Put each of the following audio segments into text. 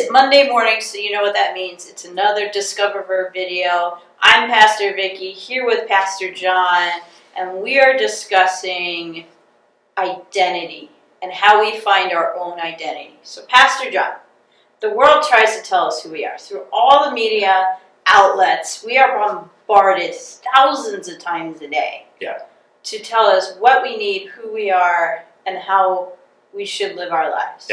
is Monday morning, so you know what that means. It's another Discover Verb video. I'm Pastor Vicky, here with Pastor John, and we are discussing identity and how we find our own identity. So Pastor John, the world tries to tell us who we are. Through all the media outlets, we are bombarded thousands of times a day to tell us what we need, who we are, and how we should live our lives.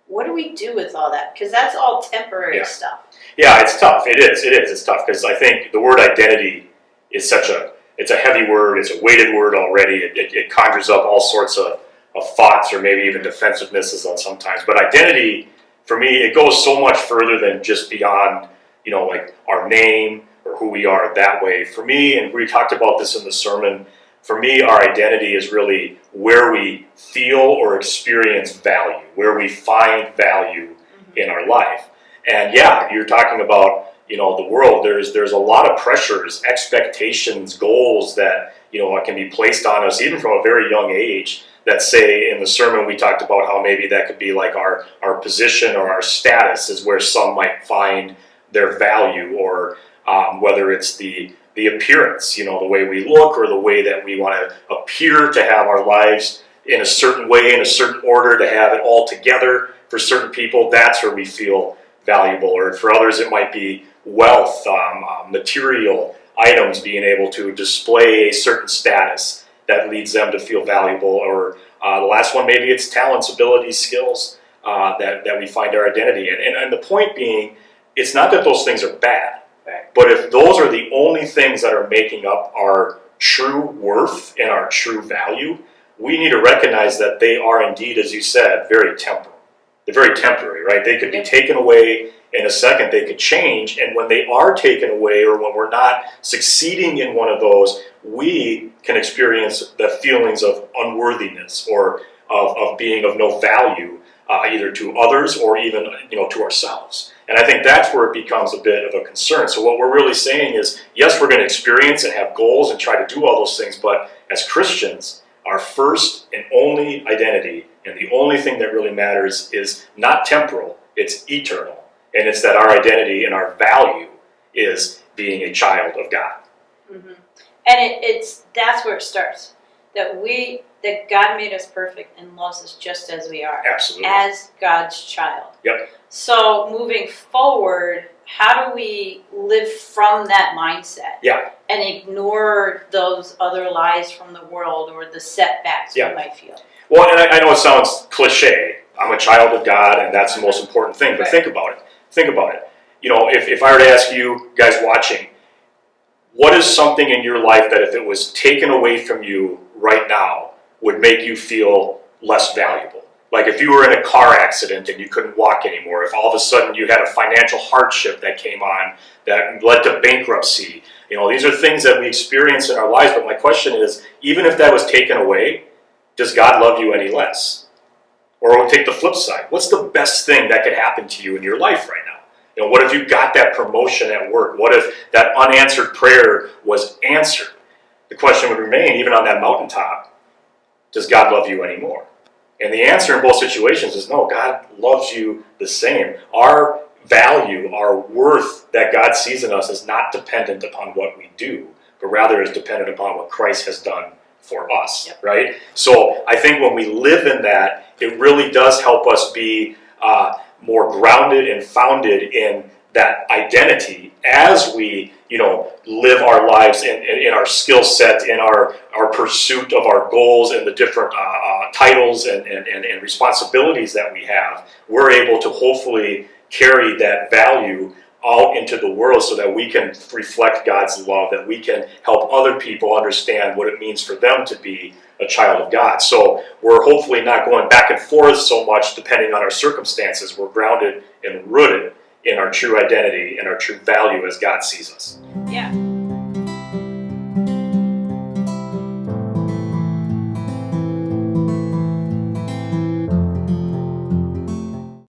What do we do with all that? Because that's all temporary stuff. Yeah, it's tough. It is. It's tough because I think the word identity is it's a heavy word. It's a weighted word already. It conjures up all sorts of thoughts or maybe even defensivenesses on sometimes. But identity, for me, it goes so much further than just beyond, like our name or who we are that way. For me, and we talked about this in the sermon, for me, our identity is really where we feel or experience value, where we find value in our life. And you're talking about, the world. There's a lot of pressures, expectations, goals that, can be placed on us, even from a very young age, that say in the sermon we talked about how maybe that could be like our position or our status is where some might find their value, or whether it's the appearance, the way we look or the way that we want to appear to have our lives in a certain way, in a certain order, to have it all together. For certain people, that's where we feel valuable. Or for others, it might be wealth, material items, being able to display a certain status that leads them to feel valuable. Or the last one, maybe it's talents, abilities, skills that we find our identity in. And the point being, it's not that those things are bad. But if those are the only things that are making up our true worth and our true value, we need to recognize that they are indeed, as you said, very temporal. They're very temporary, right? They could be taken away in a second. They could change. And when they are taken away, or when we're not succeeding in one of those, we can experience the feelings of unworthiness or of being of no value, either to others or even to ourselves. And I think that's where it becomes a bit of a concern. So what we're really saying is, yes, we're going to experience and have goals and try to do all those things, but as Christians, our first and only identity and the only thing that really matters is not temporal, it's eternal. And it's that our identity and our value is being a child of God. Mm-hmm. And that's where it starts. That God made us perfect and loves us just as we are. Absolutely. As God's child. Yep. So moving forward, how do we live from that mindset? And ignore those other lies from the world or the setbacks we might feel? Well, and I know it sounds cliche. I'm a child of God and that's the most important thing. But think about it. If I were to ask you guys watching, what is something in your life that if it was taken away from you right now would make you feel less valuable? Like if you were in a car accident and you couldn't walk anymore, if all of a sudden you had a financial hardship that came on that led to bankruptcy, these are things that we experience in our lives. But my question is, even if that was taken away, does God love you any less? Or we'll take the flip side. What's the best thing that could happen to you in your life right now? What if you got that promotion at work? What if that unanswered prayer was answered? The question would remain, even on that mountaintop, does God love you anymore? And the answer in both situations is no, God loves you the same. Our value, our worth that God sees in us is not dependent upon what we do, but rather is dependent upon what Christ has done for us, right? So I think when we live in that, it really does help us be more grounded and founded in that identity as we, live our lives in our skill set, in our pursuit of our goals and the different titles and responsibilities that we have. We're able to hopefully carry that value out into the world so that we can reflect God's love, that we can help other people understand what it means for them to be a child of God. So we're hopefully not going back and forth so much depending on our circumstances. We're grounded and rooted in our true identity and our true value as God sees us. Yeah.